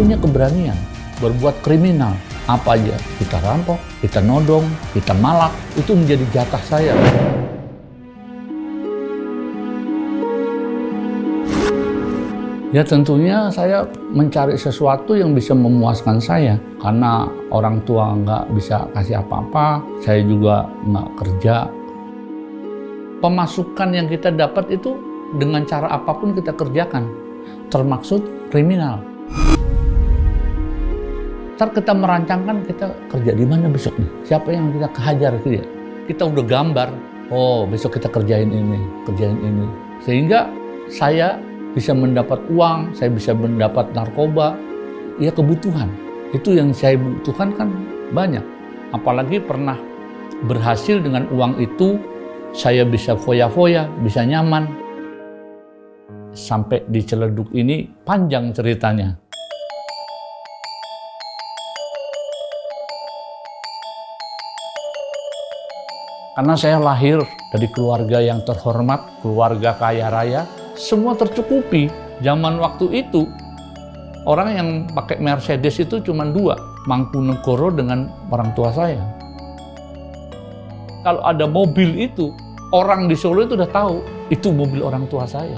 punya keberanian berbuat kriminal. Apa aja, kita rampok, kita nodong, kita malak, itu menjadi jatah saya. Ya tentunya saya mencari sesuatu yang bisa memuaskan saya. Karena orang tua nggak bisa kasih apa-apa, saya juga nggak kerja. Pemasukan yang kita dapat itu dengan cara apapun kita kerjakan, termaksud kriminal. Ntar kita merancangkan kita kerja di mana besok nih, siapa yang kita kehajar gitu ya. Kita udah gambar, oh besok kita kerjain ini. Sehingga saya bisa mendapat uang, saya bisa mendapat narkoba, ya kebutuhan. Itu yang saya butuhkan kan banyak. Apalagi pernah berhasil dengan uang itu, saya bisa foya-foya, bisa nyaman. Sampai di Ciledug ini panjang ceritanya. Karena saya lahir dari keluarga yang terhormat, keluarga kaya raya, semua tercukupi. Zaman waktu itu, orang yang pakai Mercedes itu cuma 2, Mangkunegoro dengan orang tua saya. Kalau ada mobil itu, orang di Solo itu udah tahu, itu mobil orang tua saya.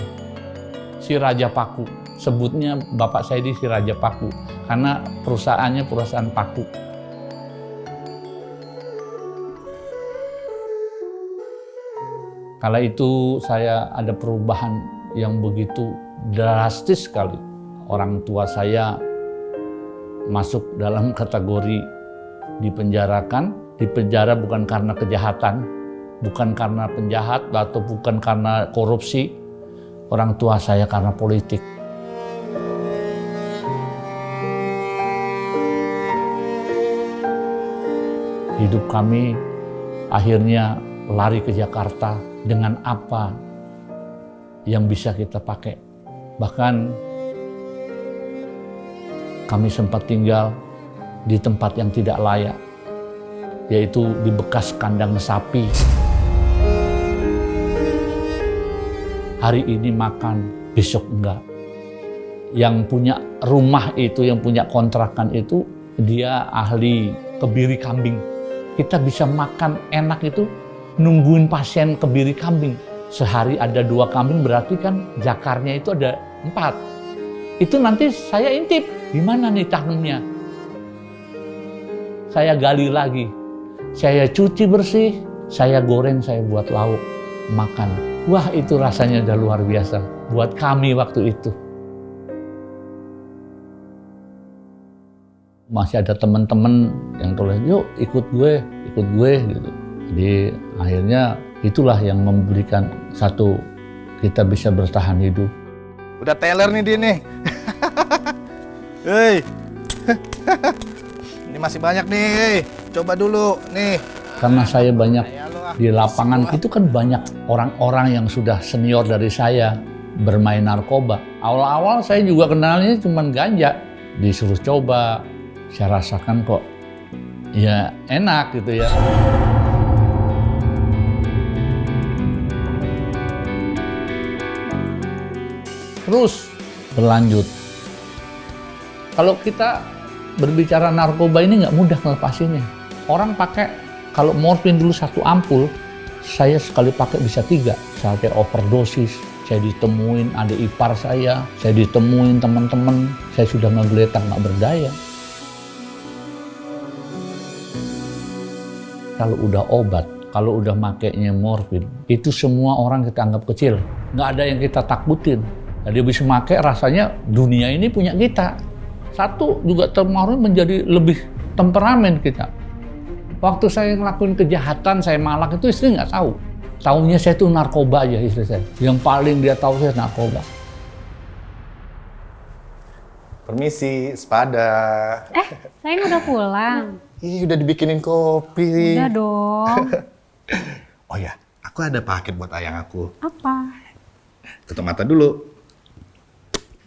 Si Raja Paku, sebutnya bapak saya di si Raja Paku, karena perusahaannya perusahaan paku. Kala itu saya ada perubahan yang begitu drastis sekali. Orang tua saya masuk dalam kategori dipenjarakan. Dipenjara bukan karena kejahatan, bukan karena penjahat atau bukan karena korupsi. Orang tua saya karena politik. Hidup kami akhirnya lari ke Jakarta dengan apa yang bisa kita pakai. Bahkan kami sempat tinggal di tempat yang tidak layak, yaitu di bekas kandang sapi. Hari ini makan, besok enggak. Yang punya rumah itu, yang punya kontrakan itu, dia ahli kebiri kambing. Kita bisa makan enak itu nungguin pasien kebiri kambing. Sehari ada 2 kambing, berarti kan jakarnya itu ada 4. Itu nanti saya intip, di mana nih tanamnya? Saya gali lagi, saya cuci bersih, saya goreng, saya buat lauk, makan. Wah, itu rasanya udah luar biasa buat kami waktu itu. Masih ada teman-teman yang tulis, yuk ikut gue gitu. Jadi akhirnya itulah yang memberikan satu kita bisa bertahan hidup. Udah teler nih dia nih. Hei. Ini masih banyak nih. Coba dulu nih. Karena saya banyak di lapangan itu kan banyak orang-orang yang sudah senior dari saya bermain narkoba. Awal-awal saya juga kenalnya cuma ganja. Disuruh coba, saya rasakan kok ya enak gitu ya. Terus berlanjut. Kalau kita berbicara narkoba ini nggak mudah ngelepasinnya. Orang pakai, kalau morfin dulu 1 ampul, saya sekali pakai bisa 3. Sampai overdosis, saya ditemuin adik ipar saya ditemuin teman-teman, saya sudah ngegeletak nggak berdaya. Kalau udah obat, kalau udah makainya morfin, itu semua orang kita anggap kecil. Nggak ada yang kita takutin. Jadi habis pakai rasanya dunia ini punya kita. Satu juga terpengaruh menjadi lebih temperamen kita. Waktu saya ngelakuin kejahatan, saya malak itu istri nggak tahu. Taunya saya itu narkoba aja istri saya. Yang paling dia tahu saya narkoba. Permisi, sepada. Sayang udah pulang. Ih, udah dibikinin kopi. Udah dong. Oh ya, aku ada paket buat ayang aku. Apa? Tutup mata dulu.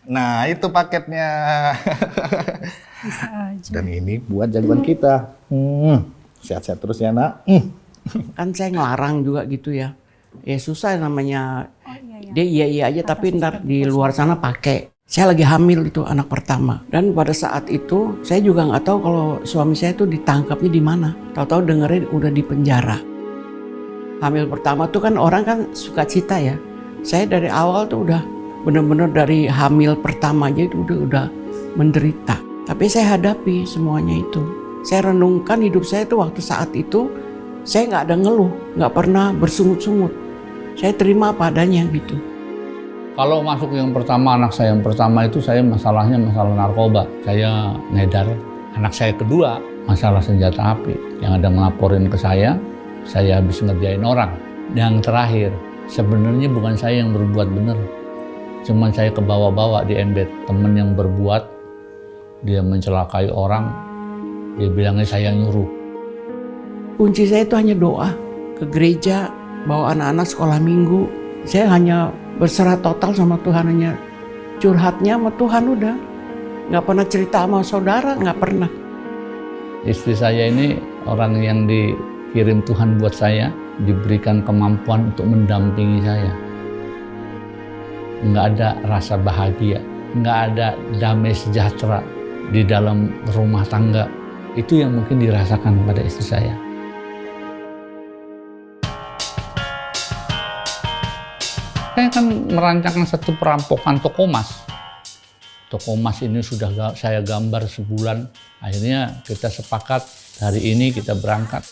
Nah, itu paketnya. Bisa aja. Dan ini buat jagoan kita. Sehat-sehat terus ya, Nak. Kan saya ngelarang juga gitu ya. Ya susah namanya. Oh, iya. Dia iya aja tapi ntar di luar sana pakai. Saya lagi hamil itu anak pertama. Dan pada saat itu saya juga nggak tahu kalau suami saya itu ditangkapnya di mana. Tahu-tahu dengerin udah di penjara. Hamil pertama tuh kan orang kan suka cita ya. Saya dari awal tuh udah bener-bener dari hamil pertamanya itu udah menderita. Tapi saya hadapi semuanya itu. Saya renungkan hidup saya tuh waktu saat itu saya nggak ada ngeluh, nggak pernah bersungut-sungut. Saya terima apa adanya gitu. Kalau masuk yang pertama, anak saya yang pertama itu saya masalahnya masalah narkoba. Saya ngedar. Anak saya kedua masalah senjata api. Yang ada ngelaporin ke saya habis ngerjain orang. Yang terakhir, sebenarnya bukan saya yang berbuat benar. Cuman saya kebawa-bawa di embed. Temen yang berbuat, dia mencelakai orang, dia bilangnya saya nyuruh. Kunci saya itu hanya doa. Ke gereja, bawa anak-anak sekolah minggu. Saya hanya berserah total sama Tuhan, hanya curhatnya sama Tuhan udah. Nggak pernah cerita sama saudara, nggak pernah. Istri saya ini orang yang dikirim Tuhan buat saya, diberikan kemampuan untuk mendampingi saya. Nggak ada rasa bahagia, nggak ada damai sejahtera di dalam rumah tangga. Itu yang mungkin dirasakan pada istri saya. Saya kan merancangkan satu perampokan toko emas. Toko emas ini sudah saya gambar sebulan. Akhirnya kita sepakat hari ini kita berangkat.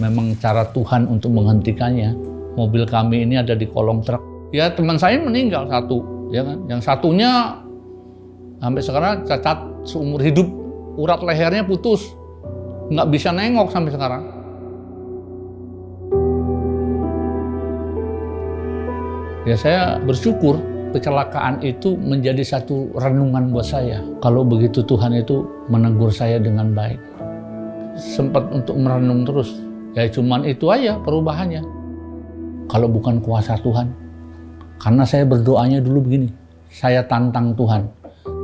Memang cara Tuhan untuk menghentikannya. Mobil kami ini ada di kolong truk. Ya teman saya meninggal satu, ya kan. Yang satunya sampai sekarang cacat seumur hidup. Urat lehernya putus, nggak bisa nengok sampai sekarang. Ya saya bersyukur kecelakaan itu menjadi satu renungan buat saya. Kalau begitu Tuhan itu menegur saya dengan baik. Sempat untuk merenung terus, ya cuman itu aja perubahannya. Kalau bukan kuasa Tuhan, karena saya berdoanya dulu begini, saya tantang Tuhan.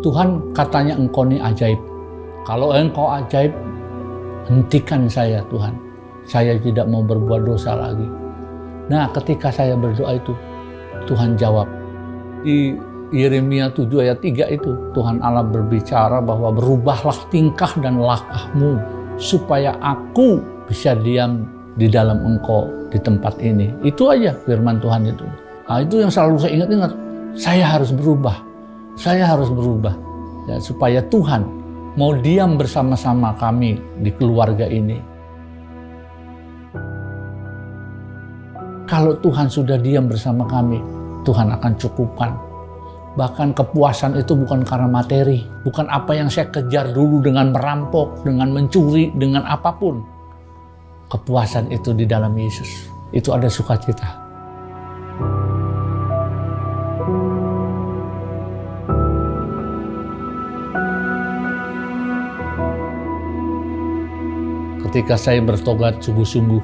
Tuhan katanya engkau ini ajaib. Kalau engkau ajaib, hentikan saya Tuhan. Saya tidak mau berbuat dosa lagi. Nah ketika saya berdoa itu, Tuhan jawab. Di Yeremia 7 ayat 3 itu, Tuhan Allah berbicara bahwa berubahlah tingkah dan langkahmu, supaya aku bisa diam di dalam engkau di tempat ini. Itu aja firman Tuhan itu. Nah itu yang selalu saya ingat-ingat. Saya harus berubah. Saya harus berubah. Ya, supaya Tuhan mau diam bersama-sama kami di keluarga ini. Kalau Tuhan sudah diam bersama kami, Tuhan akan cukupkan. Bahkan kepuasan itu bukan karena materi, bukan apa yang saya kejar dulu dengan merampok, dengan mencuri, dengan apapun. Kepuasan itu di dalam Yesus. Itu ada sukacita. Ketika saya bertobat sungguh-sungguh,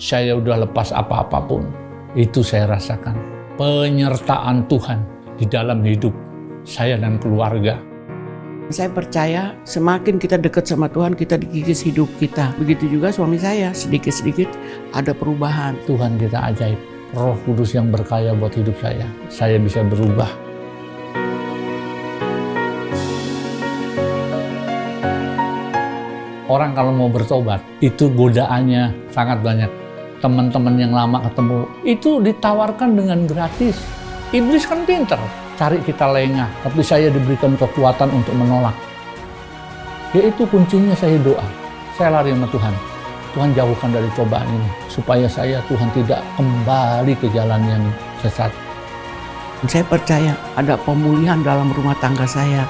saya udah lepas apa-apapun. Itu saya rasakan. Penyertaan Tuhan di dalam hidup saya dan keluarga. Saya percaya semakin kita dekat sama Tuhan, kita dikikis hidup kita. Begitu juga suami saya, sedikit-sedikit ada perubahan. Tuhan kita ajaib. Roh Kudus yang berkaya buat hidup saya. Saya bisa berubah. Orang kalau mau bertobat, itu godaannya sangat banyak. Teman-teman yang lama ketemu, itu ditawarkan dengan gratis. Iblis kan pinter, cari kita lengah, tapi saya diberikan kekuatan untuk menolak. Yaitu kuncinya saya doa. Saya lari sama Tuhan. Tuhan jauhkan dari cobaan ini, supaya Tuhan tidak kembali ke jalan yang sesat. Saya percaya ada pemulihan dalam rumah tangga saya.